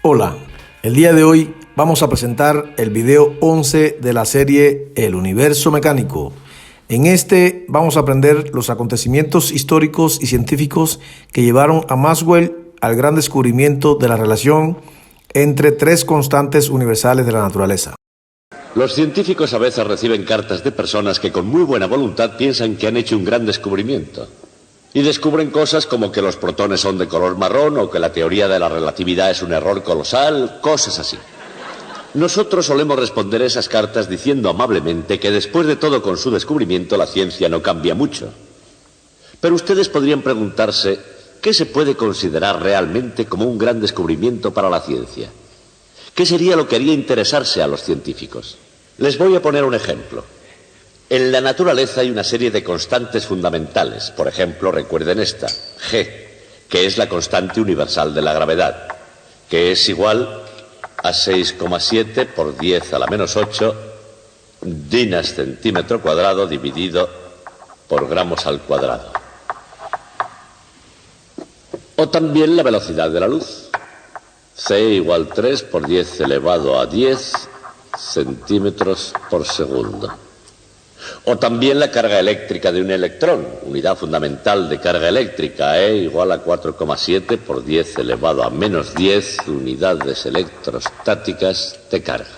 Hola, el día de hoy vamos a presentar el video 11 de la serie El Universo Mecánico. En este vamos a aprender los acontecimientos históricos y científicos que llevaron a Maxwell al gran descubrimiento de la relación entre tres constantes universales de la naturaleza. Los científicos a veces reciben cartas de personas que con muy buena voluntad piensan que han hecho un gran descubrimiento. Y descubren cosas como que los protones son de color marrón o que la teoría de la relatividad es un error colosal, cosas así. Nosotros solemos responder esas cartas diciendo amablemente que después de todo con su descubrimiento la ciencia no cambia mucho. Pero ustedes podrían preguntarse, ¿qué se puede considerar realmente como un gran descubrimiento para la ciencia? ¿Qué sería lo que haría interesarse a los científicos? Les voy a poner un ejemplo. En la naturaleza hay una serie de constantes fundamentales. Por ejemplo, recuerden esta, G, que es la constante universal de la gravedad, que es igual a 6,7 por 10 a la menos 8 dinas centímetro cuadrado dividido por gramos al cuadrado. O también la velocidad de la luz. C igual 3 por 10 elevado a 10 centímetros por segundo. O también la carga eléctrica de un electrón, unidad fundamental de carga eléctrica, E igual a 4,7 por 10 elevado a menos 10 unidades electrostáticas de carga.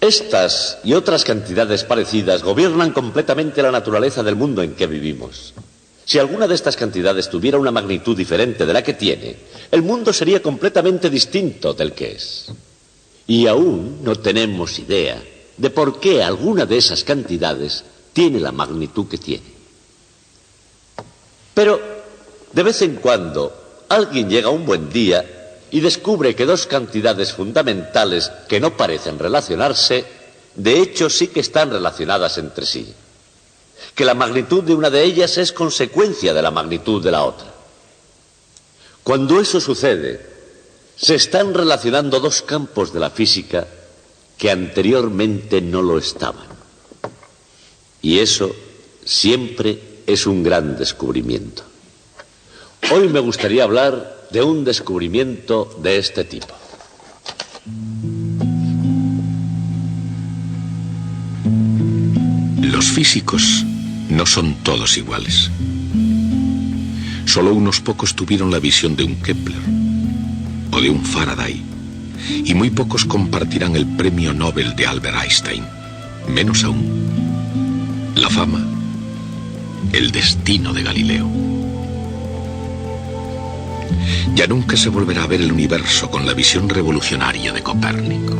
Estas y otras cantidades parecidas gobiernan completamente la naturaleza del mundo en que vivimos. Si alguna de estas cantidades tuviera una magnitud diferente de la que tiene, el mundo sería completamente distinto del que es. Y aún no tenemos idea de por qué alguna de esas cantidades tiene la magnitud que tiene. Pero, de vez en cuando, alguien llega un buen día y descubre que dos cantidades fundamentales que no parecen relacionarse, de hecho sí que están relacionadas entre sí. Que la magnitud de una de ellas es consecuencia de la magnitud de la otra. Cuando eso sucede, se están relacionando dos campos de la física que anteriormente no lo estaban. Y eso siempre es un gran descubrimiento. Hoy me gustaría hablar de un descubrimiento de este tipo. Los físicos no son todos iguales. Solo unos pocos tuvieron la visión de un Kepler o de un Faraday, y muy pocos compartirán el premio Nobel de Albert Einstein. Menos aún, la fama, el destino de Galileo. Ya nunca se volverá a ver el universo con la visión revolucionaria de Copérnico.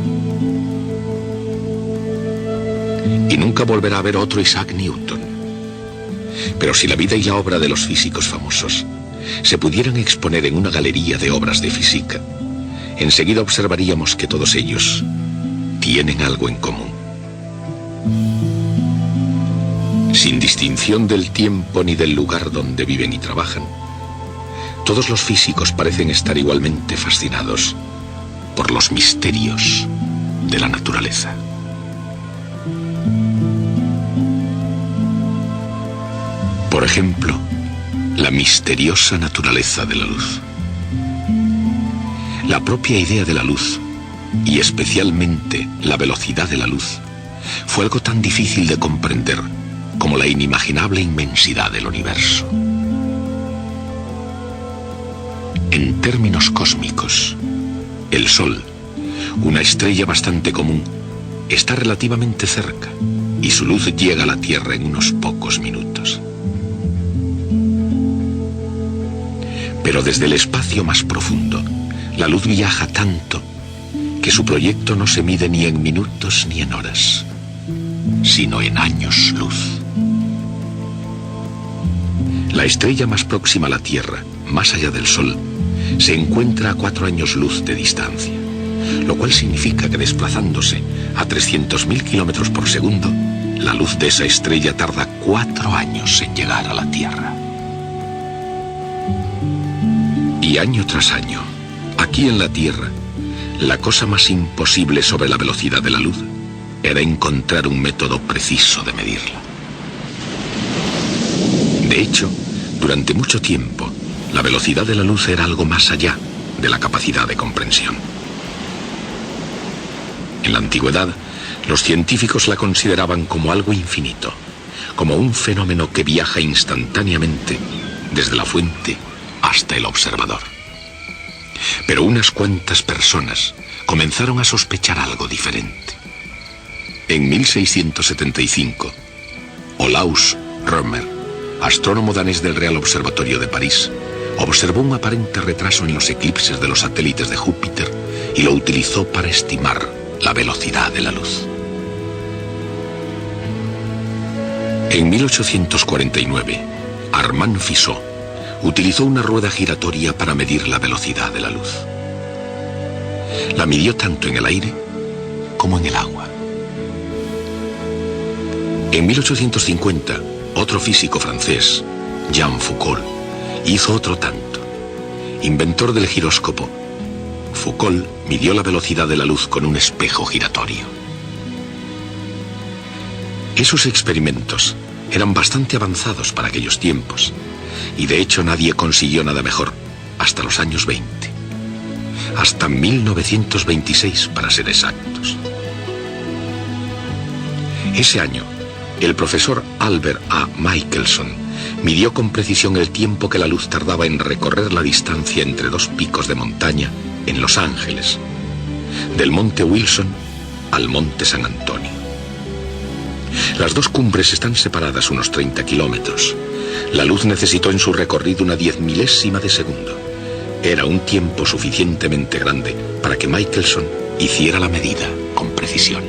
Y nunca volverá a ver otro Isaac Newton. Pero si la vida y la obra de los físicos famosos se pudieran exponer en una galería de obras de física, enseguida observaríamos que todos ellos tienen algo en común. Sin distinción del tiempo ni del lugar donde viven y trabajan, todos los físicos parecen estar igualmente fascinados por los misterios de la naturaleza. Por ejemplo, la misteriosa naturaleza de la luz. La propia idea de la luz, y especialmente la velocidad de la luz, fue algo tan difícil de comprender como la inimaginable inmensidad del universo. En términos cósmicos, el Sol, una estrella bastante común, está relativamente cerca y su luz llega a la Tierra en unos pocos minutos. Pero desde el espacio más profundo, la luz viaja tanto que su proyecto no se mide ni en minutos ni en horas, sino en años luz. La estrella más próxima a la Tierra, más allá del Sol, se encuentra a 4 años luz de distancia, lo cual significa que desplazándose a 300.000 kilómetros por segundo, la luz de esa estrella tarda 4 años en llegar a la Tierra. Y año tras año, aquí en la Tierra, la cosa más imposible sobre la velocidad de la luz era encontrar un método preciso de medirla. De hecho, durante mucho tiempo, la velocidad de la luz era algo más allá de la capacidad de comprensión. En la antigüedad, los científicos la consideraban como algo infinito, como un fenómeno que viaja instantáneamente desde la fuente hasta el observador. Pero unas cuantas personas comenzaron a sospechar algo diferente. En 1675, Olaus Rømer, astrónomo danés del Real Observatorio de París, observó un aparente retraso en los eclipses de los satélites de Júpiter y lo utilizó para estimar la velocidad de la luz. En 1849, Armand Fizeau utilizó una rueda giratoria para medir la velocidad de la luz. La midió tanto en el aire como en el agua. En 1850, otro físico francés, Jean Foucault, hizo otro tanto. Inventor del giróscopo, Foucault midió la velocidad de la luz con un espejo giratorio. Esos experimentos eran bastante avanzados para aquellos tiempos, y de hecho nadie consiguió nada mejor hasta los años 20. Hasta 1926, para ser exactos. Ese año, el profesor Albert A. Michelson midió con precisión el tiempo que la luz tardaba en recorrer la distancia entre dos picos de montaña en Los Ángeles, del monte Wilson al monte San Antonio. Las dos cumbres están separadas unos 30 kilómetros. La luz necesitó en su recorrido una 10.000ª de segundo. Era un tiempo suficientemente grande para que Michelson hiciera la medida con precisión.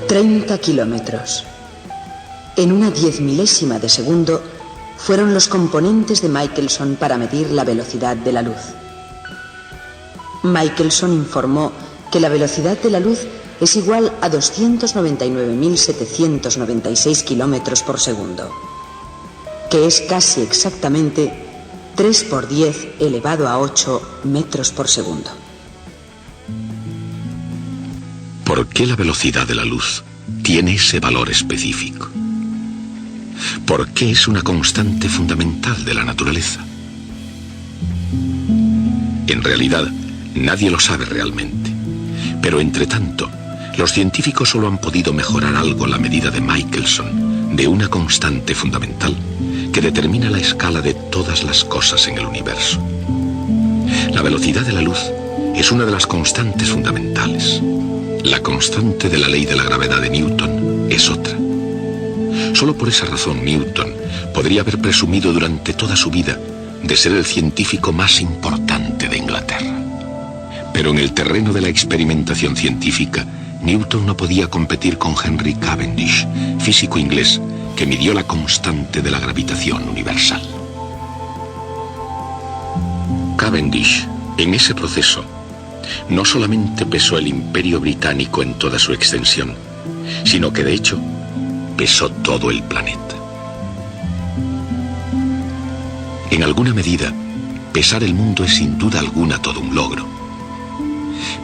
30 kilómetros. En una 10.000ª de segundo fueron los componentes de Michelson para medir la velocidad de la luz. Michelson informó que la velocidad de la luz es igual a 299.796 kilómetros por segundo, que es casi exactamente 3 por 10 elevado a 8 metros por segundo. ¿Por qué la velocidad de la luz tiene ese valor específico? ¿Por qué es una constante fundamental de la naturaleza? En realidad, nadie lo sabe realmente. Pero entre tanto, los científicos solo han podido mejorar algo la medida de Michelson de una constante fundamental que determina la escala de todas las cosas en el universo. La velocidad de la luz es una de las constantes fundamentales. La constante de la ley de la gravedad de Newton es otra. Solo por esa razón Newton podría haber presumido durante toda su vida de ser el científico más importante de Inglaterra. Pero en el terreno de la experimentación científica, Newton no podía competir con Henry Cavendish, físico inglés, que midió la constante de la gravitación universal. Cavendish, en ese proceso, no solamente pesó el Imperio Británico en toda su extensión, sino que de hecho pesó todo el planeta. En alguna medida, pesar el mundo es sin duda alguna todo un logro.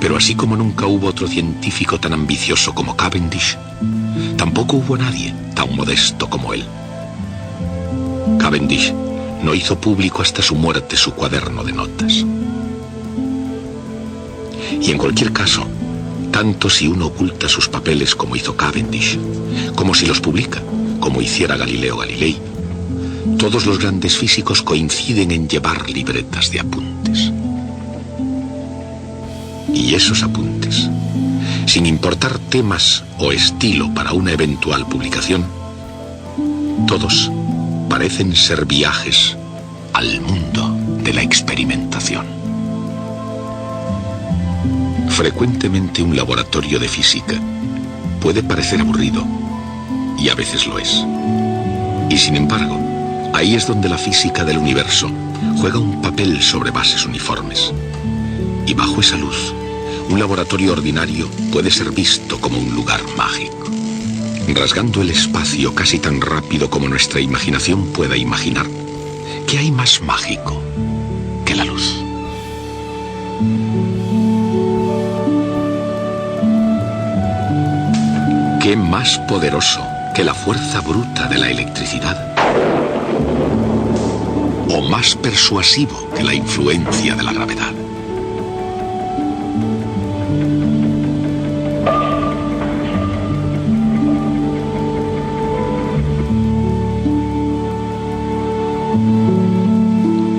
Pero así como nunca hubo otro científico tan ambicioso como Cavendish, tampoco hubo nadie tan modesto como él. Cavendish no hizo público hasta su muerte su cuaderno de notas. Y en cualquier caso, tanto si uno oculta sus papeles como hizo Cavendish, como si los publica, como hiciera Galileo Galilei, todos los grandes físicos coinciden en llevar libretas de apuntes. Y esos apuntes, sin importar temas o estilo para una eventual publicación, todos parecen ser viajes al mundo de la experimentación. Frecuentemente un laboratorio de física puede parecer aburrido, y a veces lo es. Y sin embargo, ahí es donde la física del universo juega un papel sobre bases uniformes. Y bajo esa luz, un laboratorio ordinario puede ser visto como un lugar mágico, rasgando el espacio casi tan rápido como nuestra imaginación pueda imaginar. ¿Qué hay más mágico que la luz? ¿Qué más poderoso que la fuerza bruta de la electricidad? o más persuasivo que la influencia de la gravedad.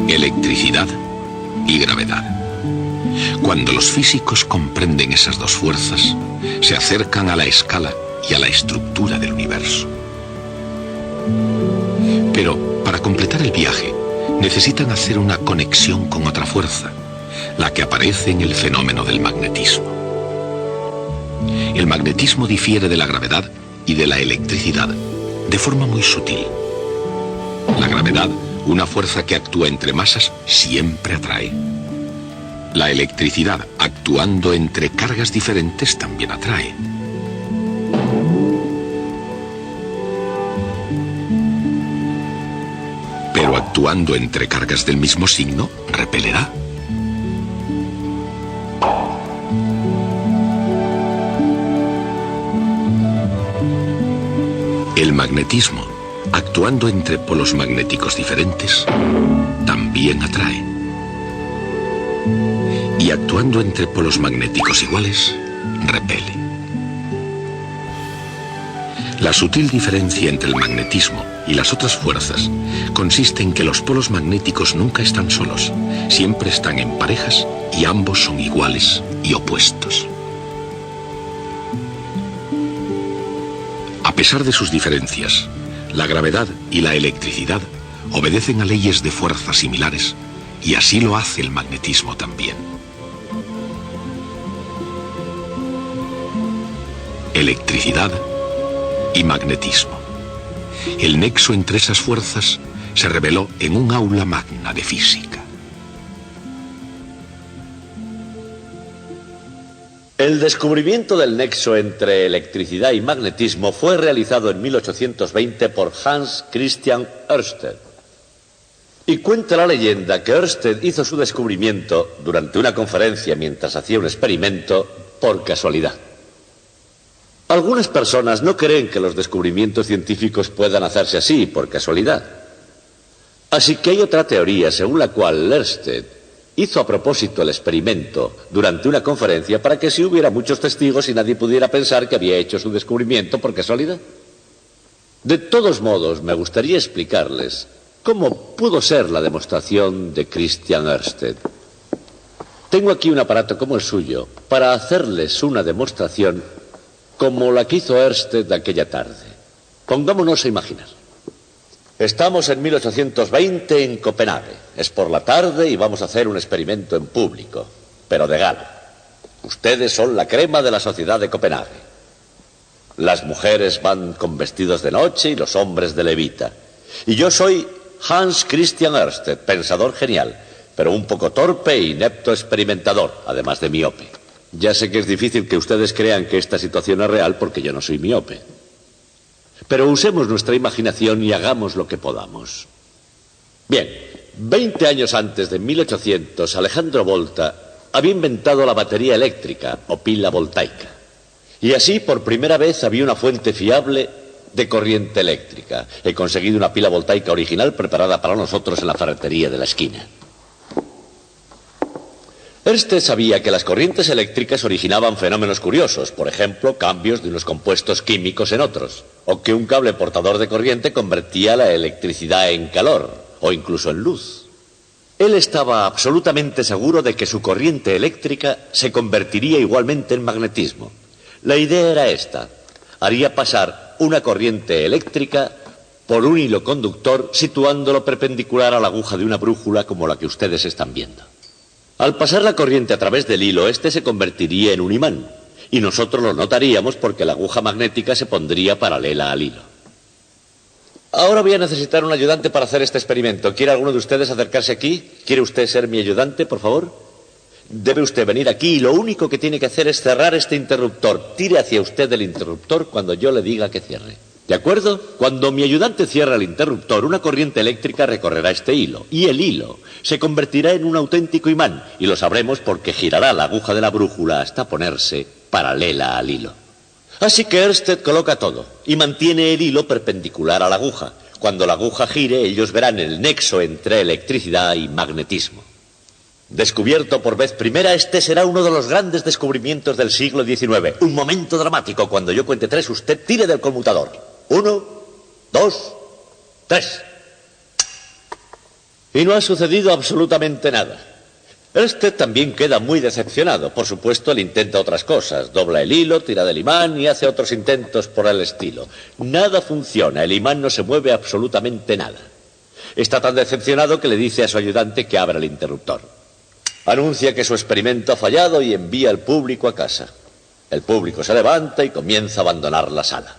Electricidad y gravedad. Cuando los físicos comprenden esas dos fuerzas, se acercan a la escala y a la estructura del universo. Pero para completar el viaje, necesitan hacer una conexión con otra fuerza, la que aparece en el fenómeno del magnetismo. El magnetismo difiere de la gravedad y de la electricidad de forma muy sutil. La gravedad, una fuerza que actúa entre masas, siempre atrae. La electricidad, actuando entre cargas diferentes, también atrae. Pero actuando entre cargas del mismo signo, repelerá. El magnetismo, actuando entre polos magnéticos diferentes, también atrae. Y actuando entre polos magnéticos iguales, repele. La sutil diferencia entre el magnetismo y las otras fuerzas consiste en que los polos magnéticos nunca están solos, siempre están en parejas y ambos son iguales y opuestos. A pesar de sus diferencias, la gravedad y la electricidad obedecen a leyes de fuerza similares, y así lo hace el magnetismo también. Electricidad y magnetismo. El nexo entre esas fuerzas se reveló en un aula magna de física. El descubrimiento del nexo entre electricidad y magnetismo fue realizado en 1820 por Hans Christian Ørsted. Y cuenta la leyenda que Ørsted hizo su descubrimiento durante una conferencia mientras hacía un experimento por casualidad. Algunas personas no creen que los descubrimientos científicos puedan hacerse así, por casualidad. Así que hay otra teoría según la cual Ørsted hizo a propósito el experimento durante una conferencia para que si hubiera muchos testigos y nadie pudiera pensar que había hecho su descubrimiento por casualidad. De todos modos, me gustaría explicarles cómo pudo ser la demostración de Christian Ørsted. Tengo aquí un aparato como el suyo para hacerles una demostración como la que hizo Ørsted aquella tarde. Pongámonos a imaginar. Estamos en 1820 en Copenhague. Es por la tarde y vamos a hacer un experimento en público, pero de gala. Ustedes son la crema de la sociedad de Copenhague. Las mujeres van con vestidos de noche y los hombres de levita. Y yo soy Hans Christian Ørsted, pensador genial, pero un poco torpe e inepto experimentador, además de miope. Ya sé que es difícil que ustedes crean que esta situación es real porque yo no soy miope. Pero usemos nuestra imaginación y hagamos lo que podamos. Bien, 20 años antes de 1800, Alejandro Volta había inventado la batería eléctrica o pila voltaica. Y así, por primera vez, había una fuente fiable de corriente eléctrica. He conseguido una pila voltaica original preparada para nosotros en la ferretería de la esquina. Ørsted sabía que las corrientes eléctricas originaban fenómenos curiosos, por ejemplo, cambios de unos compuestos químicos en otros, o que un cable portador de corriente convertía la electricidad en calor, o incluso en luz. Él estaba absolutamente seguro de que su corriente eléctrica se convertiría igualmente en magnetismo. La idea era esta: haría pasar una corriente eléctrica por un hilo conductor situándolo perpendicular a la aguja de una brújula como la que ustedes están viendo. Al pasar la corriente a través del hilo, este se convertiría en un imán, y nosotros lo notaríamos porque la aguja magnética se pondría paralela al hilo. Ahora voy a necesitar un ayudante para hacer este experimento. ¿Quiere alguno de ustedes acercarse aquí? ¿Quiere usted ser mi ayudante, por favor? Debe usted venir aquí y lo único que tiene que hacer es cerrar este interruptor. Tire hacia usted el interruptor cuando yo le diga que cierre. ¿De acuerdo? Cuando mi ayudante cierra el interruptor, una corriente eléctrica recorrerá este hilo, y el hilo se convertirá en un auténtico imán, y lo sabremos porque girará la aguja de la brújula hasta ponerse paralela al hilo. Así que Ørsted coloca todo, y mantiene el hilo perpendicular a la aguja. Cuando la aguja gire, ellos verán el nexo entre electricidad y magnetismo. Descubierto por vez primera, este será uno de los grandes descubrimientos del siglo XIX. Un momento dramático. Cuando yo cuente 3, usted tire del conmutador. 1, 2, 3. Y no ha sucedido absolutamente nada. Este también queda muy decepcionado. Por supuesto, él intenta otras cosas. Dobla el hilo, tira del imán y hace otros intentos por el estilo. Nada funciona. El imán no se mueve absolutamente nada. Está tan decepcionado que le dice a su ayudante que abra el interruptor. Anuncia que su experimento ha fallado y envía al público a casa. El público se levanta y comienza a abandonar la sala.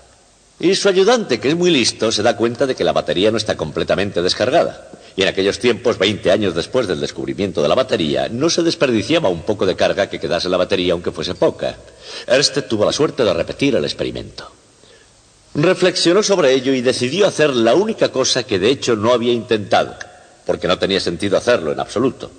Y su ayudante, que es muy listo, se da cuenta de que la batería no está completamente descargada. Y en aquellos tiempos, 20 años después del descubrimiento de la batería, no se desperdiciaba un poco de carga que quedase en la batería aunque fuese poca. Ørsted tuvo la suerte de repetir el experimento. Reflexionó sobre ello y decidió hacer la única cosa que de hecho no había intentado, porque no tenía sentido hacerlo en absoluto.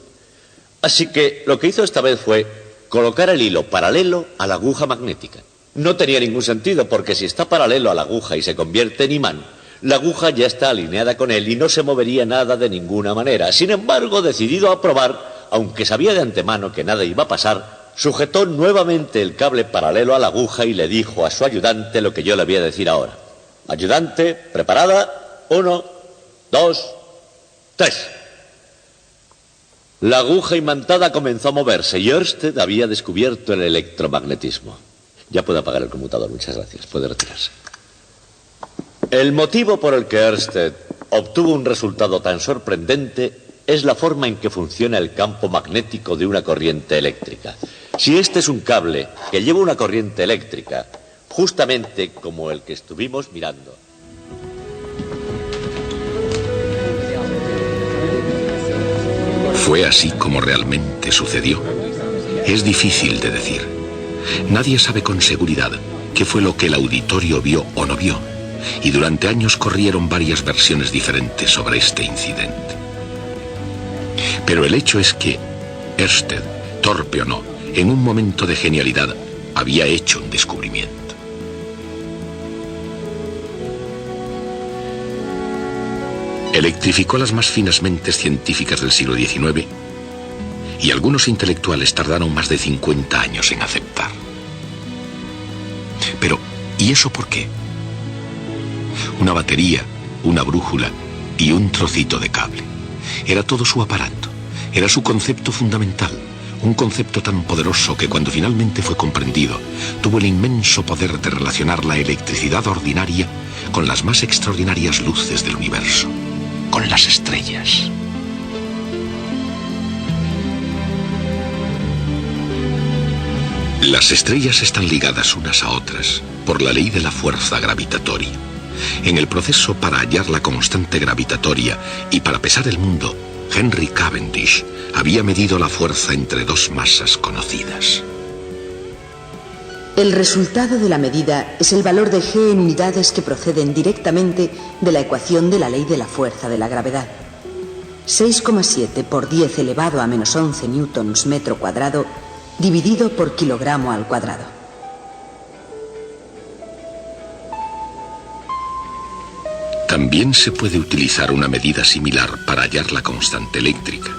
Así que lo que hizo esta vez fue colocar el hilo paralelo a la aguja magnética. No tenía ningún sentido, porque si está paralelo a la aguja y se convierte en imán, la aguja ya está alineada con él y no se movería nada de ninguna manera. Sin embargo, decidido a probar, aunque sabía de antemano que nada iba a pasar, sujetó nuevamente el cable paralelo a la aguja y le dijo a su ayudante lo que yo le voy a decir ahora. Ayudante, preparada, 1, 2, 3. La aguja imantada comenzó a moverse y Ørsted había descubierto el electromagnetismo. Ya puede apagar el conmutador, muchas gracias, puede retirarse. El motivo por el que Ørsted obtuvo un resultado tan sorprendente es la forma en que funciona el campo magnético de una corriente eléctrica. Si este es un cable que lleva una corriente eléctrica, justamente como el que estuvimos mirando. Fue así como realmente sucedió. Es difícil de decir. Nadie sabe con seguridad qué fue lo que el auditorio vio o no vio, y durante años corrieron varias versiones diferentes sobre este incidente. Pero el hecho es que Ørsted, torpe o no, en un momento de genialidad, había hecho un descubrimiento. Electrificó las más finas mentes científicas del siglo XIX y algunos intelectuales tardaron más de 50 años en aceptar. Pero, ¿y eso por qué? Una batería, una brújula y un trocito de cable. Era todo su aparato, era su concepto fundamental, un concepto tan poderoso que cuando finalmente fue comprendido, tuvo el inmenso poder de relacionar la electricidad ordinaria con las más extraordinarias luces del universo, con las estrellas. Las estrellas están ligadas unas a otras por la ley de la fuerza gravitatoria. En el proceso para hallar la constante gravitatoria y para pesar el mundo, Henry Cavendish había medido la fuerza entre dos masas conocidas. El resultado de la medida es el valor de G en unidades que proceden directamente de la ecuación de la ley de la fuerza de la gravedad. 6,7 por 10 elevado a menos 11 newtons metro cuadrado dividido por kilogramo al cuadrado. También se puede utilizar una medida similar para hallar la constante eléctrica.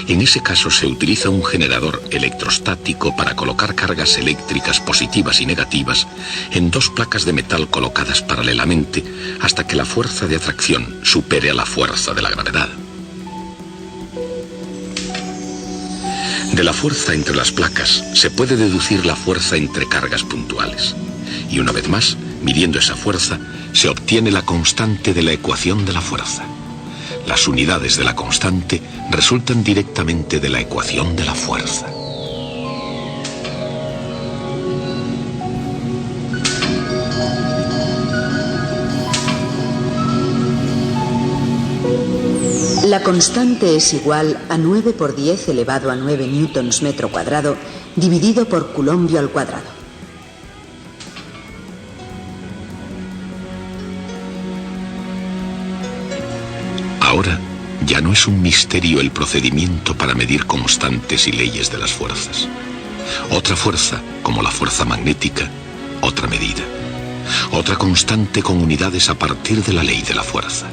En ese caso se utiliza un generador electrostático para colocar cargas eléctricas positivas y negativas en dos placas de metal colocadas paralelamente hasta que la fuerza de atracción supere a la fuerza de la gravedad. De la fuerza entre las placas se puede deducir la fuerza entre cargas puntuales. Y una vez más, midiendo esa fuerza, se obtiene la constante de la ecuación de la fuerza. Las unidades de la constante resultan directamente de la ecuación de la fuerza. La constante es igual a 9 por 10 elevado a 9 newtons metro cuadrado dividido por coulombio al cuadrado. Ahora ya no es un misterio el procedimiento para medir constantes y leyes de las fuerzas. Otra fuerza, como la fuerza magnética, otra medida. Otra constante con unidades a partir de la ley de la fuerza.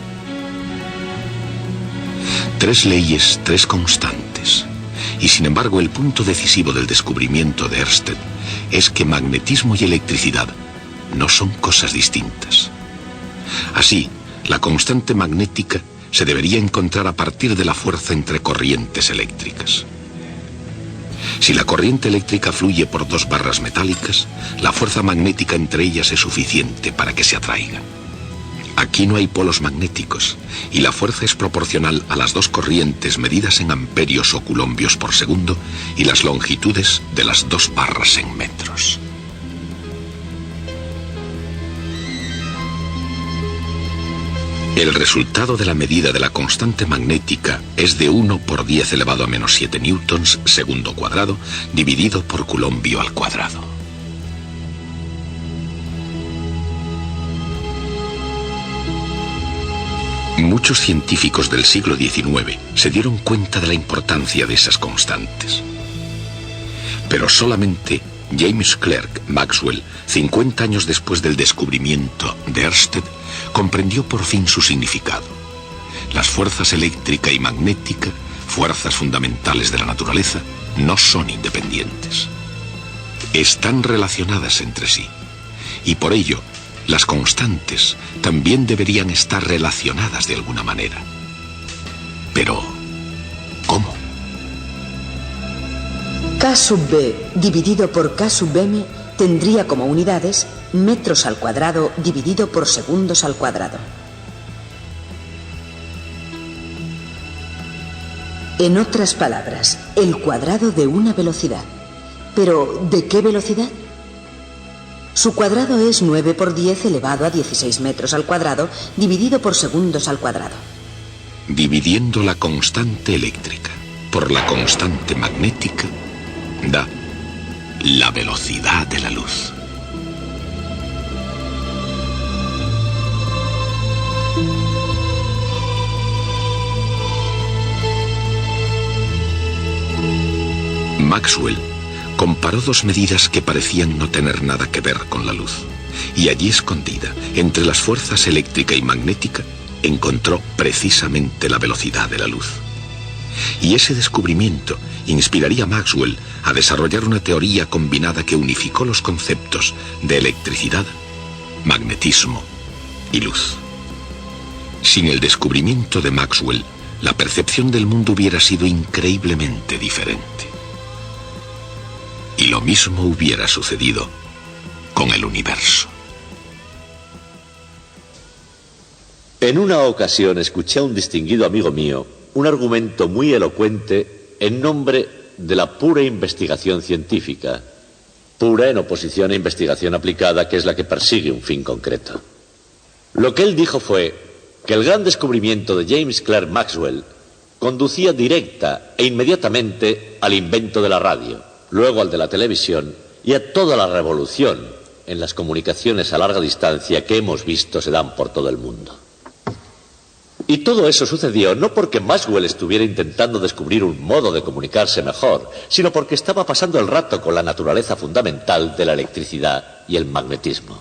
3 leyes, 3 constantes. Y sin embargo, el punto decisivo del descubrimiento de Ørsted es que magnetismo y electricidad no son cosas distintas. Así, la constante magnética se debería encontrar a partir de la fuerza entre corrientes eléctricas. Si la corriente eléctrica fluye por 2 barras metálicas, la fuerza magnética entre ellas es suficiente para que se atraigan. Aquí no hay polos magnéticos y la fuerza es proporcional a las 2 corrientes medidas en amperios o coulombios por segundo y las longitudes de las 2 barras en metros. El resultado de la medida de la constante magnética es de 1 por 10 elevado a menos 7 newtons segundo cuadrado dividido por coulombio al cuadrado. Muchos científicos del siglo XIX se dieron cuenta de la importancia de esas constantes. Pero solamente James Clerk Maxwell, 50 años después del descubrimiento de Ørsted, comprendió por fin su significado. Las fuerzas eléctrica y magnética, fuerzas fundamentales de la naturaleza, no son independientes. Están relacionadas entre sí. Y por ello, las constantes también deberían estar relacionadas de alguna manera. Pero, ¿cómo? K sub B dividido por K sub M tendría como unidades metros al cuadrado dividido por segundos al cuadrado. En otras palabras, el cuadrado de una velocidad. ¿Pero de qué velocidad? Su cuadrado es 9 por 10 elevado a 16 metros al cuadrado dividido por segundos al cuadrado. Dividiendo la constante eléctrica por la constante magnética da la velocidad de la luz. Maxwell comparó 2 medidas que parecían no tener nada que ver con la luz, y allí escondida, entre las fuerzas eléctrica y magnética, encontró precisamente la velocidad de la luz. Y ese descubrimiento inspiraría a Maxwell a desarrollar una teoría combinada que unificó los conceptos de electricidad, magnetismo y luz. Sin el descubrimiento de Maxwell, la percepción del mundo hubiera sido increíblemente diferente. Y lo mismo hubiera sucedido con el universo. En una ocasión escuché a un distinguido amigo mío un argumento muy elocuente en nombre de la pura investigación científica, pura en oposición a investigación aplicada, que es la que persigue un fin concreto. Lo que él dijo fue que el gran descubrimiento de James Clerk Maxwell conducía directa e inmediatamente al invento de la radio, luego al de la televisión y a toda la revolución en las comunicaciones a larga distancia que hemos visto se dan por todo el mundo. Y todo eso sucedió no porque Maxwell estuviera intentando descubrir un modo de comunicarse mejor, sino porque estaba pasando el rato con la naturaleza fundamental de la electricidad y el magnetismo.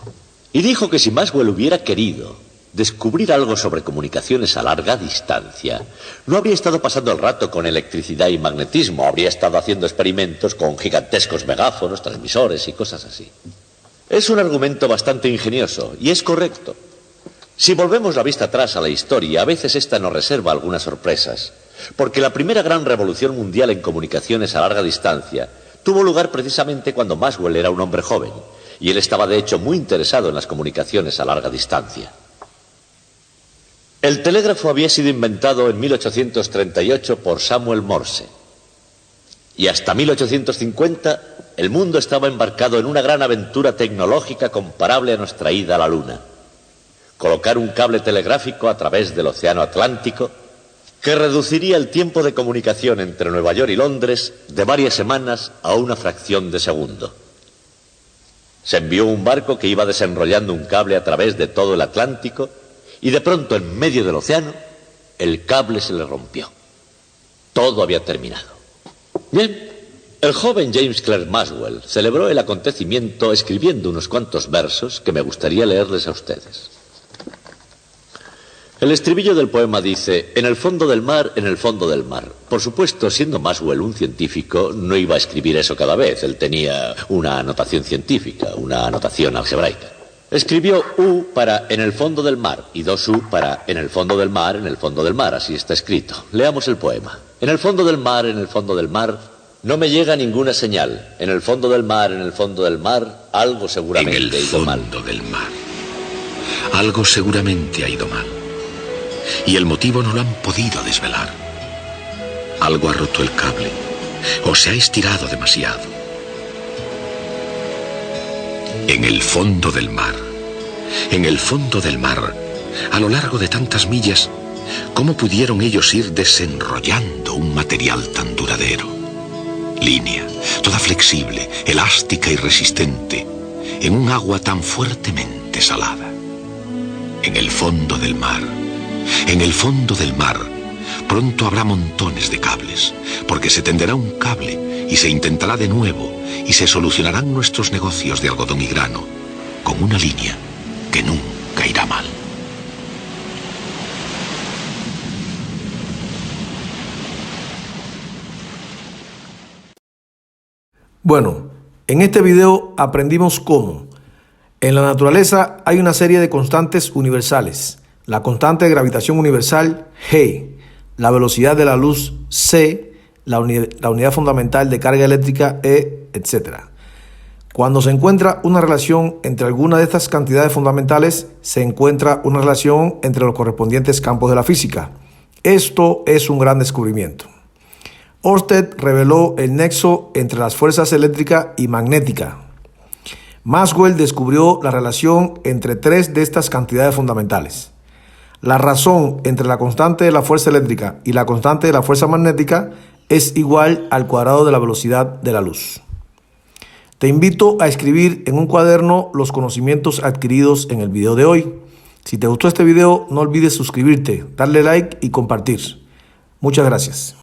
Y dijo que si Maxwell hubiera querido descubrir algo sobre comunicaciones a larga distancia, no habría estado pasando el rato con electricidad y magnetismo, habría estado haciendo experimentos con gigantescos megáfonos, transmisores y cosas así. Es un argumento bastante ingenioso y es correcto. Si volvemos la vista atrás a la historia, a veces esta nos reserva algunas sorpresas, porque la primera gran revolución mundial en comunicaciones a larga distancia tuvo lugar precisamente cuando Maxwell era un hombre joven, y él estaba de hecho muy interesado en las comunicaciones a larga distancia. El telégrafo había sido inventado en 1838 por Samuel Morse, y hasta 1850 el mundo estaba embarcado en una gran aventura tecnológica comparable a nuestra ida a la Luna. Colocar un cable telegráfico a través del Océano Atlántico que reduciría el tiempo de comunicación entre Nueva York y Londres de varias semanas a una fracción de segundo. Se envió un barco que iba desenrollando un cable a través de todo el Atlántico y de pronto en medio del océano el cable se le rompió. Todo había terminado. Bien, el joven James Clerk Maxwell celebró el acontecimiento escribiendo unos cuantos versos que me gustaría leerles a ustedes. El estribillo del poema dice: en el fondo del mar, en el fondo del mar. Por supuesto, siendo Maxwell un científico, no iba a escribir eso cada vez. Él tenía una anotación científica, una anotación algebraica. Escribió U para en el fondo del mar y 2U para en el fondo del mar, en el fondo del mar. Así está escrito. Leamos el poema. En el fondo del mar, en el fondo del mar, no me llega ninguna señal. En el fondo del mar, en el fondo del mar, algo seguramente ha ido mal. En el fondo del mar. Algo seguramente ha ido mal. Y el motivo no lo han podido desvelar. Algo ha roto el cable o se ha estirado demasiado. En el fondo del mar, en el fondo del mar, a lo largo de tantas millas, ¿cómo pudieron ellos ir desenrollando un material tan duradero? Línea, toda flexible, elástica y resistente, en un agua tan fuertemente salada. En el fondo del mar, en el fondo del mar, pronto habrá montones de cables, porque se tenderá un cable y se intentará de nuevo y se solucionarán nuestros negocios de algodón y grano con una línea que nunca irá mal. Bueno, en este video aprendimos cómo en la naturaleza hay una serie de constantes universales. La constante de gravitación universal, G, la velocidad de la luz, C, la unidad fundamental de carga eléctrica, E, etc. Cuando se encuentra una relación entre alguna de estas cantidades fundamentales, se encuentra una relación entre los correspondientes campos de la física. Esto es un gran descubrimiento. Ørsted reveló el nexo entre las fuerzas eléctrica y magnética. Maxwell descubrió la relación entre 3 de estas cantidades fundamentales. La razón entre la constante de la fuerza eléctrica y la constante de la fuerza magnética es igual al cuadrado de la velocidad de la luz. Te invito a escribir en un cuaderno los conocimientos adquiridos en el video de hoy. Si te gustó este video, no olvides suscribirte, darle like y compartir. Muchas gracias.